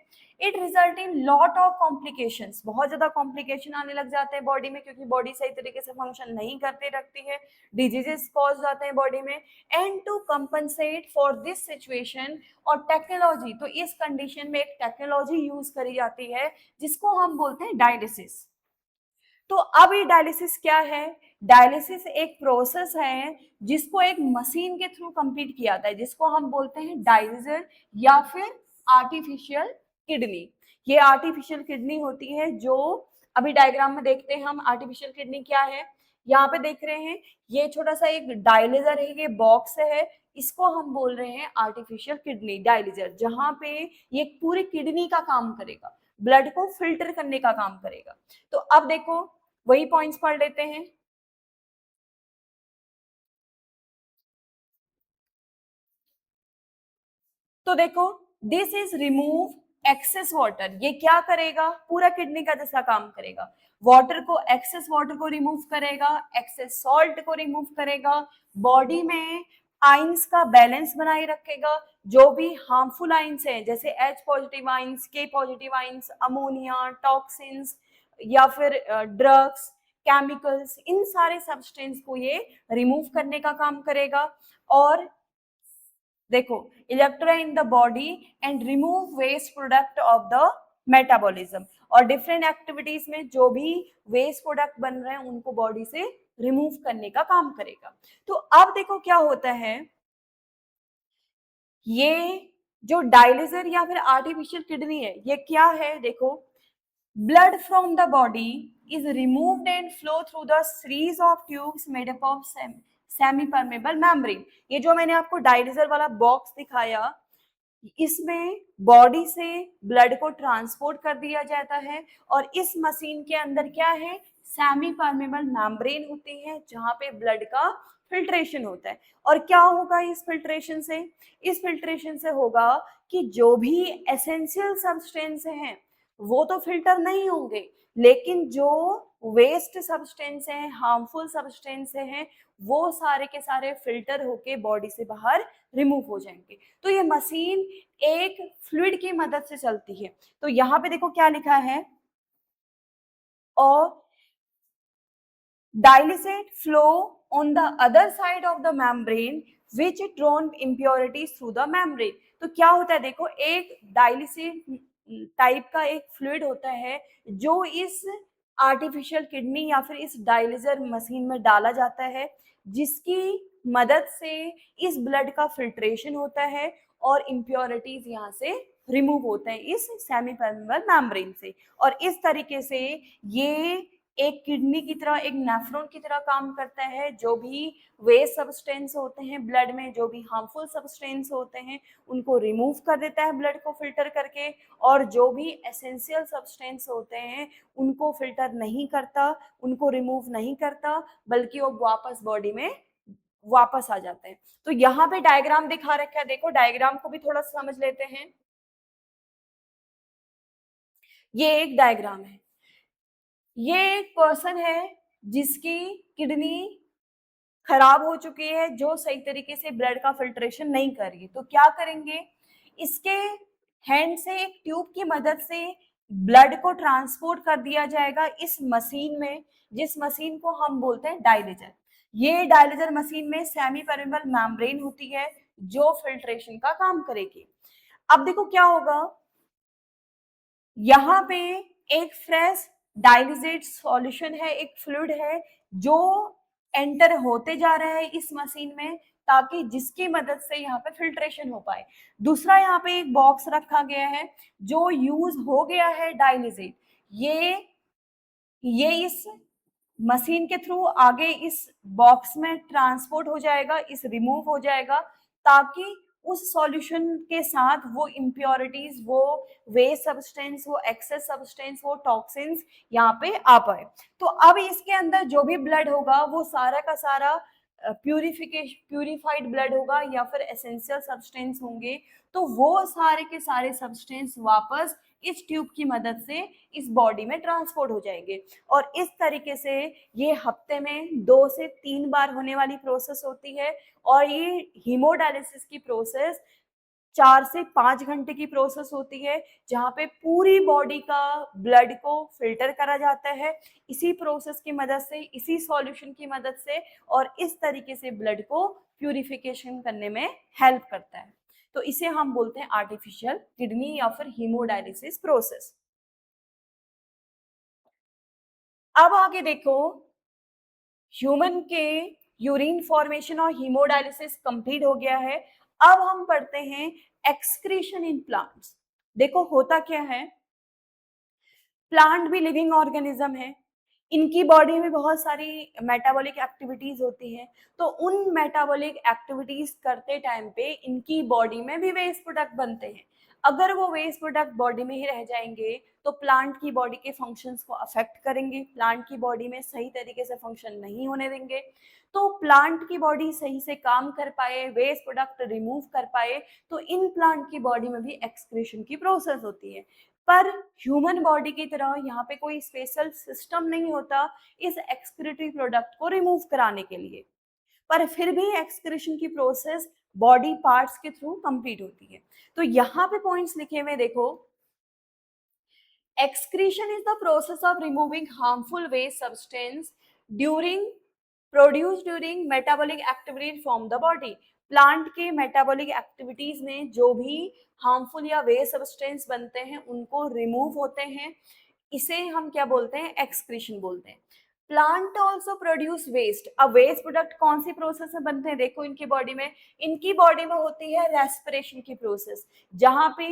it result in lot of complications, बहुत ज्यादा कॉम्प्लिकेशन आने लग जाते हैं बॉडी में, क्योंकि बॉडी सही तरीके से फंक्शन नहीं करती रखती है, डिजीजेस कॉज जाते हैं बॉडी में। And to compensate for this situation और टेक्नोलॉजी, तो इस कंडीशन में एक टेक्नोलॉजी यूज करी जाती है जिसको हम बोलते हैं डायलिसिस। तो अब ये डायलिसिस क्या है, डायलिसिस एक प्रोसेस है जिसको एक मशीन के थ्रू कंप्लीट किया जाता है, जिसको हम बोलते हैं डायलिसिस या फिर आर्टिफिशियल किडनी। ये आर्टिफिशियल किडनी होती है जो अभी डायग्राम में देखते हैं हम, आर्टिफिशियल किडनी क्या है, यहाँ पे देख रहे हैं ये छोटा सा एक डायलिजर है, ये बॉक्स है, इसको हम बोल रहे हैं आर्टिफिशियल किडनी डायलिजर, जहां पे ये पूरी किडनी का काम करेगा, ब्लड को फिल्टर करने का काम करेगा। तो अब देखो वही पॉइंट्स पढ़ लेते हैं। तो देखो, this is remove excess water, ये क्या करेगा, पूरा किडनी का जैसा काम करेगा, वाटर को, एक्सेस वाटर को रिमूव करेगा, एक्सेस सॉल्ट को रिमूव करेगा, बॉडी में आइंस का बैलेंस बनाए रखेगा, जो भी हार्मफुल आइंस हैं जैसे H positive ions, K positive ions, ammonia, toxins या फिर ड्रग्स, केमिकल्स, इन सारे सब्सटेंस को ये रिमूव करने का काम करेगा। और देखो, electrolyte in the body and remove waste product of the metabolism, और डिफरेंट एक्टिविटीज में जो भी वेस्ट प्रोडक्ट बन रहे हैं उनको बॉडी से रिमूव करने का काम करेगा। तो अब देखो क्या होता है, ये जो डायलिसिस या फिर आर्टिफिशियल किडनी है, ये क्या है, देखो, blood from the body is removed and flow through the series of tubes made up of semi permeable membrane। ये जो मैंने आपको डायलिजर वाला बॉक्स दिखाया, इसमें बॉडी से ब्लड को ट्रांसपोर्ट कर दिया जाता है और इस मशीन के अंदर क्या है, सेमी परमेबल मेम्ब्रेन होती है जहां पे ब्लड का फिल्ट्रेशन होता है। और क्या होगा इस फिल्ट्रेशन से, इस फिल्ट्रेशन से होगा कि जो भी एसेंशियल सब्सटेंस हैं वो तो फिल्टर नहीं होंगे, लेकिन जो वेस्ट सब्सटेंस हैं, हार्मफुल सब्सटेंस हैं, वो सारे के सारे फिल्टर होके बॉडी से बाहर रिमूव हो जाएंगे। तो ये मशीन एक फ्लूइड की मदद से चलती है। तो यहाँ पे देखो क्या लिखा है, और dialysate flow on the other side of the membrane which drawn impurities through the membrane। तो क्या होता है, देखो, एक डायलिसिस टाइप का एक फ्लूइड होता है जो इस आर्टिफिशियल किडनी या फिर इस डायलिजर मशीन में डाला जाता है, जिसकी मदद से इस ब्लड का फिल्ट्रेशन होता है और इम्प्योरिटीज यहाँ से रिमूव होते हैं इस सेमी परमेबल मेम्ब्रेन से। और इस तरीके से ये एक किडनी की तरह, एक नेफ्रॉन की तरह काम करता है, जो भी वेस्ट सब्सटेंस होते हैं ब्लड में, जो भी हार्मफुल सब्सटेंस होते हैं उनको रिमूव कर देता है ब्लड को फिल्टर करके, और जो भी एसेंशियल सब्सटेंस होते हैं उनको फिल्टर नहीं करता, उनको रिमूव नहीं करता, बल्कि वो वापस बॉडी में वापस आ जाते हैं। तो यहाँ पे डायग्राम दिखा रखा है, देखो डायग्राम को भी थोड़ा समझ लेते हैं। ये एक डायग्राम है, ये एक पर्सन है जिसकी किडनी खराब हो चुकी है, जो सही तरीके से ब्लड का फिल्ट्रेशन नहीं कर रही है। तो क्या करेंगे, इसके हैंड से एक ट्यूब की मदद से ब्लड को ट्रांसपोर्ट कर दिया जाएगा इस मशीन में, जिस मशीन को हम बोलते हैं डायलिजर। ये डायलिसिस मशीन में सेमी परमेबल मेम्ब्रेन होती है जो फिल्ट्रेशन का काम करेगी। अब देखो क्या होगा, यहाँ पे एक फ्रेश डाइल्यूटेड सॉल्यूशन है, एक फ्लूइड है जो एंटर होते जा रहा है इस मशीन में, ताकि जिसकी मदद से यहाँ पे फिल्ट्रेशन हो पाए। दूसरा यहाँ पे एक बॉक्स रखा गया है जो यूज हो गया है डाइलिसेट, ये इस मशीन के थ्रू आगे इस बॉक्स में ट्रांसपोर्ट हो जाएगा, इस रिमूव हो जाएगा, ताकि उस सॉल्यूशन के साथ वो इम्प्योरिटीज, वो वेस्ट सब्सटेंस, वो एक्सेस सब्सटेंस, वो टॉक्सिन्स यहाँ पे आ पाए। तो अब इसके अंदर जो भी ब्लड होगा वो सारा का सारा प्यूरिफाइड ब्लड होगा या फिर एसेंशियल सब्सटेंस होंगे। तो वो सारे के सारे सब्सटेंस वापस इस ट्यूब की मदद से इस बॉडी में ट्रांसपोर्ट हो जाएंगे। और इस तरीके से ये हफ्ते में 2 से 3 बार होने वाली प्रोसेस होती है। और ये हीमोडायलिसिस की प्रोसेस 4 से 5 घंटे की प्रोसेस होती है, जहाँ पे पूरी बॉडी का ब्लड को फिल्टर करा जाता है इसी प्रोसेस की मदद से, इसी सॉल्यूशन की मदद से, और इस तरीके से ब्लड को प्यूरिफिकेशन करने में हेल्प करता है। तो इसे हम बोलते हैं आर्टिफिशियल किडनी या फिर हीमोडायलिसिस प्रोसेस। अब आगे देखो, ह्यूमन के यूरिन फॉर्मेशन और हीमोडायलिसिस कंप्लीट हो गया है। अब हम पढ़ते हैं एक्सक्रीशन इन प्लांट्स। देखो होता क्या है, प्लांट भी लिविंग ऑर्गेनिज्म है, इनकी बॉडी में बहुत सारी मेटाबॉलिक एक्टिविटीज होती है। तो उन मेटाबॉलिक एक्टिविटीज करते टाइम पे इनकी बॉडी में भी वेस्ट प्रोडक्ट बनते हैं। अगर वो वेस्ट प्रोडक्ट बॉडी में ही रह जाएंगे तो प्लांट की बॉडी के फंक्शंस को अफेक्ट करेंगे, प्लांट की बॉडी में सही तरीके से फंक्शन नहीं होने देंगे। तो प्लांट की बॉडी सही से काम कर पाए, वेस्ट प्रोडक्ट रिमूव कर पाए, तो इन प्लांट की बॉडी में भी एक्सक्रीशन की प्रोसेस होती है। पर ह्यूमन बॉडी की तरह यहाँ पे कोई स्पेशल सिस्टम नहीं होता इस एक्सक्रीटरी प्रोडक्ट को रिमूव कराने के लिए। पर फिर भी एक्सक्रीशन की प्रोसेस बॉडी पार्ट्स के थ्रू कंप्लीट होती है। तो यहाँ पे पॉइंट्स लिखे हुए देखो, excretion is the process of removing harmful waste substance during produced during metabolic activity from the body। Plant के मेटाबॉलिक एक्टिविटीज में जो भी हार्मफुल या वेस्ट सब्सटेंस बनते हैं उनको रिमूव होते हैं, इसे हम क्या बोलते हैं, एक्सक्रीशन बोलते हैं। Plant also produce waste. अब वेस्ट प्रोडक्ट कौन सी प्रोसेस में बनते हैं, देखो इनकी बॉडी में होती है रेस्पिरेशन की प्रोसेस, जहां पे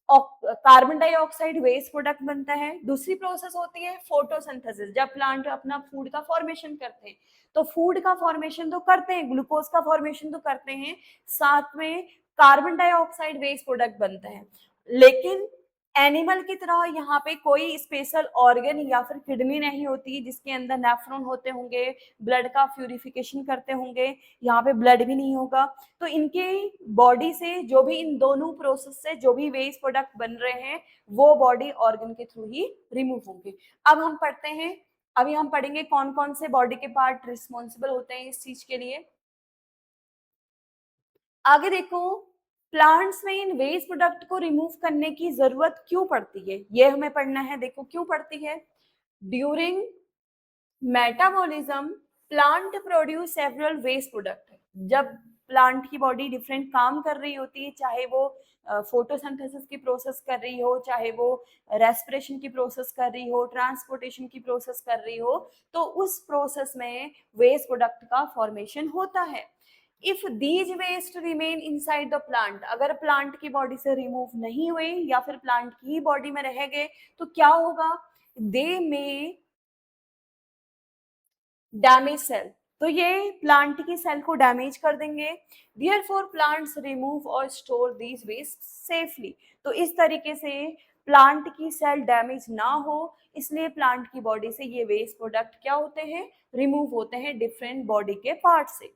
कार्बन डाइऑक्साइड वेस्ट प्रोडक्ट बनता है। दूसरी प्रोसेस होती है फोटोसिंथेसिस, जब प्लांट अपना फूड का फॉर्मेशन करते हैं। तो फूड का फॉर्मेशन तो करते हैं, ग्लूकोज का फॉर्मेशन तो करते हैं, साथ में कार्बन डाइऑक्साइड वेस्ट प्रोडक्ट बनता है। लेकिन एनिमल की तरह यहाँ पे कोई स्पेशल ऑर्गन या फिर किडनी नहीं होती जिसके अंदर नेफ्रॉन होते होंगे, ब्लड का प्यूरिफिकेशन करते होंगे, यहाँ पे ब्लड भी नहीं होगा। तो इनके बॉडी से जो भी इन दोनों प्रोसेस से जो भी वेस्ट प्रोडक्ट बन रहे हैं वो बॉडी ऑर्गन के थ्रू ही रिमूव होंगे। अब हम पढ़ते हैं, अभी हम पढ़ेंगे कौन कौन से बॉडी के पार्ट रिस्पॉन्सिबल होते हैं इस चीज के लिए। आगे देखो, प्लांट्स में इन वेस्ट प्रोडक्ट को रिमूव करने की जरूरत क्यों पड़ती है, ये हमें पढ़ना है। देखो क्यों पड़ती है, during metabolism plant produce several waste product. जब प्लांट की बॉडी डिफरेंट काम कर रही होती है, चाहे वो फोटोसिंथेसिस की प्रोसेस कर रही हो, चाहे वो रेस्पिरेशन की प्रोसेस कर रही हो, ट्रांसपोर्टेशन की प्रोसेस कर रही हो, तो उस प्रोसेस में वेस्ट प्रोडक्ट का फॉर्मेशन होता है। If these waste remain inside the plant, अगर प्लांट की बॉडी से रिमूव नहीं हुए या फिर प्लांट की बॉडी में रह गए तो क्या होगा, दे में डैमेज सेल, तो ये प्लांट की सेल को डैमेज कर देंगे। देयरफॉर प्लांट्स रिमूव और स्टोर दीज वेस्ट सेफली। तो इस तरीके से प्लांट की सेल डैमेज ना हो, इसलिए प्लांट की बॉडी से ये वेस्ट प्रोडक्ट क्या होते हैं, रिमूव होते हैं डिफरेंट बॉडी के पार्ट से।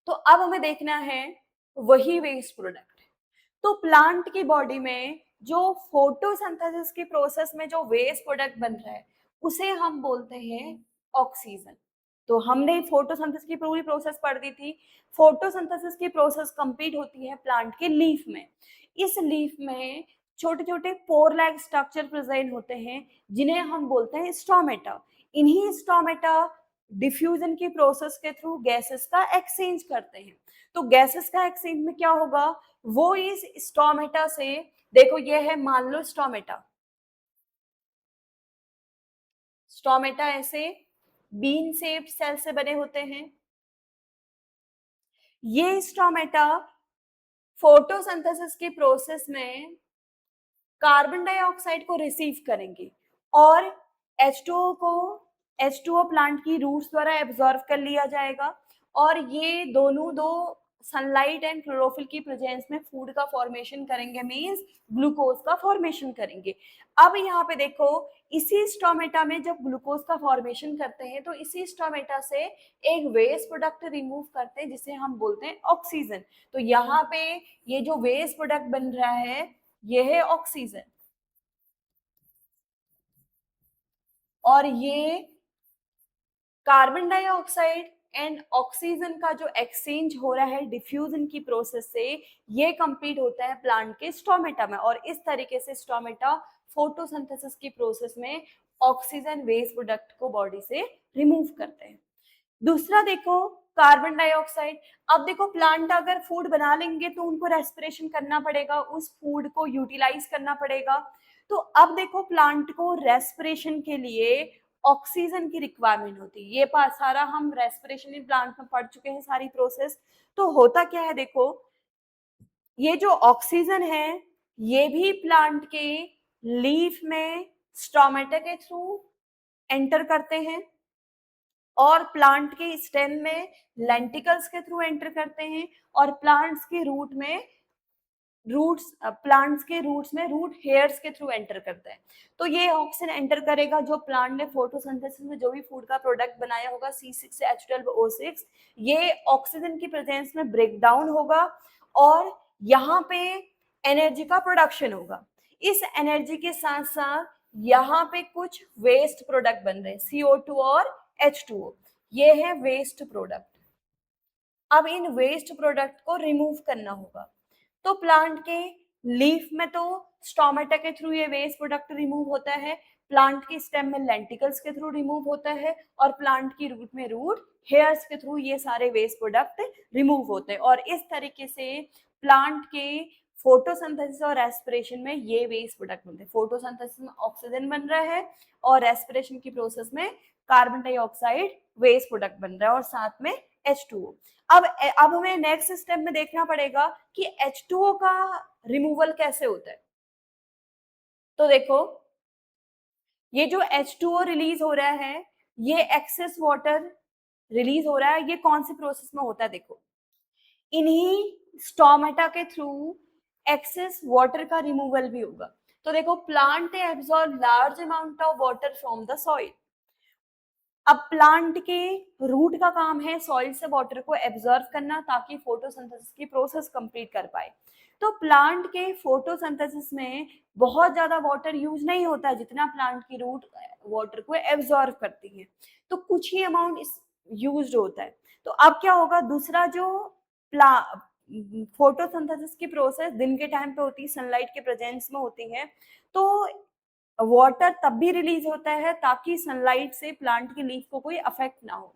तो अब हमें देखना है वही वेस्ट प्रोडक्ट। तो प्लांट की बॉडी में जो फोटोसिंथेसिस की प्रोसेस में जो वेस्ट प्रोडक्ट बन रहा है उसे हम बोलते हैं ऑक्सीजन। तो हमने फोटोसिंथेसिस की पूरी प्रोसेस पढ़ दी थी। फोटोसिंथेसिस की प्रोसेस कंप्लीट होती है प्लांट के लीफ में। इस लीफ में छोटे छोटे पोर लाइक स्ट्रक्चर प्रेजेंट होते हैं जिन्हें हम बोलते हैं स्टोमेटा। इन्हीं स्टोमेटा डिफ्यूजन की प्रोसेस के थ्रू गैसेस का एक्सचेंज करते हैं। तो गैसेस का एक्सचेंज में क्या होगा, वो इस स्टोमेटा से, देखो ये है मान लो स्टोमेटा, स्टोमेटा ऐसे बीन शेप्ड सेल से बने होते हैं। ये स्टोमेटा फोटोसिंथेसिस की प्रोसेस में कार्बन डाइऑक्साइड को रिसीव करेंगे और H2O को, H2O प्लांट की रूट्स द्वारा एब्जॉर्व कर लिया जाएगा और ये दोनों दो सनलाइट एंड क्लोरोफिल की प्रेजेंस में फूड का फॉर्मेशन करेंगे, मींस ग्लूकोज का फॉर्मेशन करेंगे। अब यहाँ पे देखो, इसी स्टोमेटा में जब ग्लूकोज का फॉर्मेशन करते हैं तो इसी स्टोमेटा से एक वेस्ट प्रोडक्ट रिमूव करते हैं जिसे हम बोलते हैं ऑक्सीजन। तो यहाँ पे ये जो वेस्ट प्रोडक्ट बन रहा है ये है ऑक्सीजन, और ये कार्बन डाइऑक्साइड एंड ऑक्सीजन का जो एक्सचेंज हो रहा है डिफ्यूजन की प्रोसेस से, ये कंप्लीट होता है प्लांट के स्टोमेटा में, और इस तरीके से स्टोमेटा फोटोसिंथेसिस की प्रोसेस में ऑक्सीजन वेस्ट प्रोडक्ट को बॉडी से रिमूव करते हैं। दूसरा देखो, कार्बन डाइऑक्साइड। अब देखो, प्लांट अगर फूड बना लेंगे तो उनको रेस्पिरेशन करना पड़ेगा, उस फूड को यूटिलाइज करना पड़ेगा। तो अब देखो, प्लांट को रेस्पिरेशन के लिए ऑक्सीजन की रिक्वायरमेंट होती है। ये सारा हम रेस्पिरेशन इन प्लांट में पढ़ चुके हैं, सारी प्रोसेस। तो होता क्या है देखो, ये जो ऑक्सीजन है ये भी प्लांट के लीफ में स्टोमेटा के थ्रू एंटर करते हैं और प्लांट के स्टेम में लेंटिकल्स के थ्रू एंटर करते हैं और प्लांट्स के रूट्स में रूट हेयर्स के थ्रू एंटर करते हैं। तो ये ऑक्सीजन एंटर करेगा, जो प्लांट ने फोटोसिंथेसिस में जो भी फूड का प्रोडक्ट बनाया होगा C6H12O6, ये ऑक्सीजन की प्रेजेंस में ब्रेक डाउन होगा और यहाँ पे एनर्जी का प्रोडक्शन होगा। इस एनर्जी के साथ साथ यहाँ पे कुछ वेस्ट प्रोडक्ट बन रहे हैं, CO2 और H2O, ये है वेस्ट प्रोडक्ट। अब इन वेस्ट प्रोडक्ट को रिमूव करना होगा। तो प्लांट के लीफ में तो स्टोमेटा के थ्रू ये वेस्ट प्रोडक्ट रिमूव होता है, प्लांट के स्टेम में लेंटिकल्स के थ्रू रिमूव होता है और प्लांट की रूट में रूट हेयर्स के थ्रू ये सारे वेस्ट प्रोडक्ट रिमूव होते हैं। और इस तरीके से प्लांट के फोटोसिंथेसिस और रेस्पिरेशन में ये वेस्ट प्रोडक्ट बनते हैं। फोटोसिंथेसिस में ऑक्सीजन बन रहा है और रेस्पिरेशन की प्रोसेस में कार्बन डाइऑक्साइड वेस्ट प्रोडक्ट बन रहा है और साथ में H2O। अब हमें नेक्स्ट स्टेप में देखना पड़ेगा कि H2O का रिमूवल कैसे होता है। तो देखो, ये जो H2O रिलीज हो रहा है, ये एक्सेस वाटर रिलीज हो रहा है, ये कौन सी प्रोसेस में होता है देखो, इन्हीं स्टोमेटा के थ्रू एक्सेस वाटर का रिमूवल भी होगा। तो देखो, plant absorb large amount of water from the soil. अब प्लांट के रूट का काम है सॉइल से वाटर को एब्जॉर्व करना ताकि फोटोसिंथेसिस की प्रोसेस कंप्लीट कर पाए। तो प्लांट के फोटोसिंथेसिस में बहुत ज्यादा वाटर यूज नहीं होता है जितना प्लांट की रूट वाटर को एब्जॉर्व करती है, तो कुछ ही अमाउंट इस यूज होता है। तो अब क्या होगा, दूसरा जो प्ला फोटोसिंथेसिस की प्रोसेस दिन के टाइम पे होती है, सनलाइट के प्रेजेंस में होती है, तो वाटर तब भी रिलीज होता है ताकि सनलाइट से प्लांट की लीफ को कोई अफेक्ट ना हो।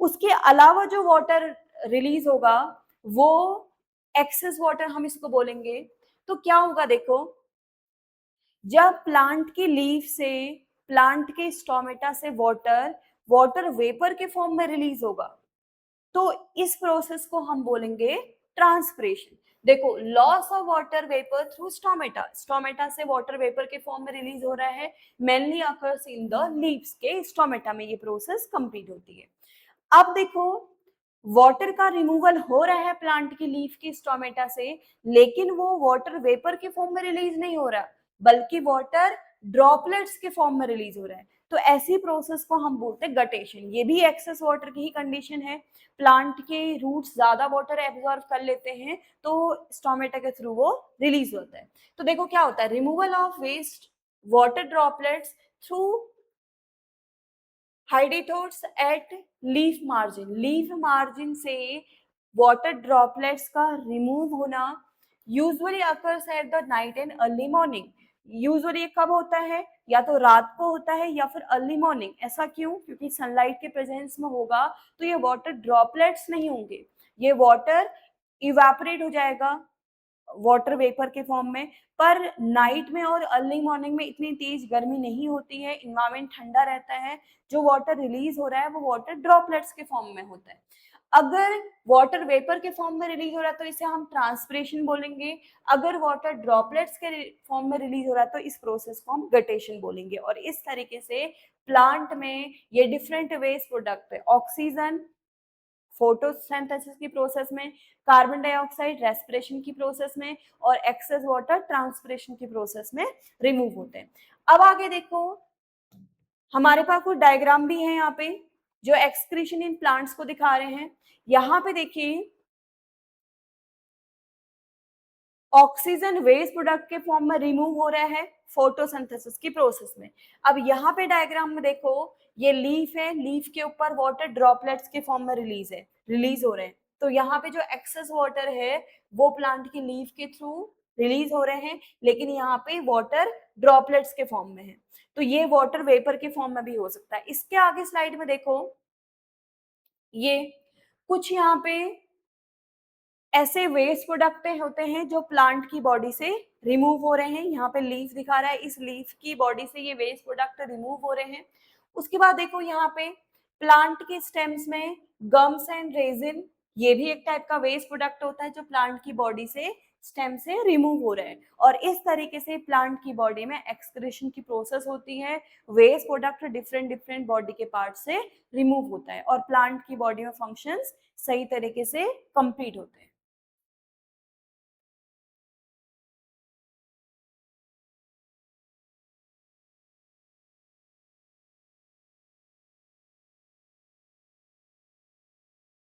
उसके अलावा जो वाटर रिलीज होगा वो एक्सेस वाटर हम इसको बोलेंगे। तो क्या होगा देखो, जब प्लांट की लीफ से, प्लांट के स्टोमेटा से वाटर वाटर वेपर के फॉर्म में रिलीज होगा, तो इस प्रोसेस को हम बोलेंगे ट्रांसपिरेशन। देखो, loss of water vapour through stomata, stomata से वाटर वेपर के फॉर्म में रिलीज हो रहा है, mainly occurs in the leaves के स्टोमेटा में ये प्रोसेस कंप्लीट होती है। अब देखो, वाटर का रिमूवल हो रहा है प्लांट की लीफ की स्टोमेटा से, लेकिन वो वाटर वेपर के फॉर्म में रिलीज नहीं हो रहा, बल्कि वाटर ड्रॉपलेट्स के फॉर्म में रिलीज हो रहा है। तो ऐसी प्रोसेस को हम बोलते हैं गटेशन। ये भी एक्सेस वाटर की ही कंडीशन है, प्लांट के रूट्स ज्यादा वाटर एब्जॉर्व कर लेते हैं तो स्टोमेटा के थ्रू वो रिलीज होता है। तो देखो क्या होता है, removal of waste water droplets through hydathodes at leaf margin. Leaf margin से वाटर ड्रॉपलेट्स का रिमूव होना usually occurs at the night and early morning. Usually कब होता है, या तो रात को होता है या फिर अर्ली मॉर्निंग। ऐसा क्यों? क्योंकि सनलाइट के प्रेजेंस में होगा तो ये वाटर ड्रॉपलेट्स नहीं होंगे, ये वाटर इवेपोरेट हो जाएगा वाटर वेपर के फॉर्म में। पर नाइट में और अर्ली मॉर्निंग में इतनी तेज गर्मी नहीं होती है, इन्वायरमेंट ठंडा रहता है, जो वाटर रिलीज हो रहा है वो वाटर ड्रॉपलेट्स के फॉर्म में होता है। अगर वाटर वेपर के फॉर्म में रिलीज हो रहा है तो इसे हम ट्रांसपिरेशन बोलेंगे, अगर वाटर ड्रॉपलेट्स के फॉर्म में रिलीज हो रहा है तो इस प्रोसेस को हम गटेशन बोलेंगे। और इस तरीके से प्लांट में ये डिफरेंट वेस्ट प्रोडक्ट है, ऑक्सीजन फोटोसिंथेसिस की प्रोसेस में, कार्बन डाइऑक्साइड रेस्पिरेशन की प्रोसेस में, और एक्सेस वाटर ट्रांसपिरेशन की प्रोसेस में रिमूव होते हैं। अब आगे देखो, हमारे पास कुछ डायग्राम भी है यहाँ पे जो एक्सक्रीशन इन प्लांट्स को दिखा रहे हैं। यहाँ पे देखिए ऑक्सीजन वेस्ट प्रोडक्ट के फॉर्म में रिमूव हो रहा है फोटोसिंथेसिस की प्रोसेस में। अब यहाँ पे डायग्राम में देखो, ये लीफ है, लीफ के ऊपर वाटर ड्रॉपलेट्स के फॉर्म में रिलीज हो रहे हैं। तो यहाँ पे जो एक्सेस वाटर है वो प्लांट की लीफ के थ्रू रिलीज हो रहे हैं, लेकिन यहाँ पे वाटर ड्रॉपलेट्स के फॉर्म में है। तो ये वाटर वेपर के फॉर्म में भी हो सकता है। इसके आगे स्लाइड में देखो, ये कुछ यहाँ पे ऐसे वेस्ट प्रोडक्ट होते हैं जो प्लांट की बॉडी से रिमूव हो रहे हैं। यहाँ पे लीफ दिखा रहा है, इस लीफ की बॉडी से ये वेस्ट प्रोडक्ट रिमूव हो रहे हैं। उसके बाद देखो यहाँ पे प्लांट के स्टेम्स में गम्स एंड रेजिन, ये भी एक टाइप का वेस्ट प्रोडक्ट होता है जो प्लांट की बॉडी से स्टेम से रिमूव हो रहे हैं। और इस तरीके से प्लांट की बॉडी में एक्सक्रीशन की प्रोसेस होती है, waste product different different body के पार्ट से रिमूव होता है और प्लांट की बॉडी में फंक्शंस सही तरीके से कंप्लीट होते हैं।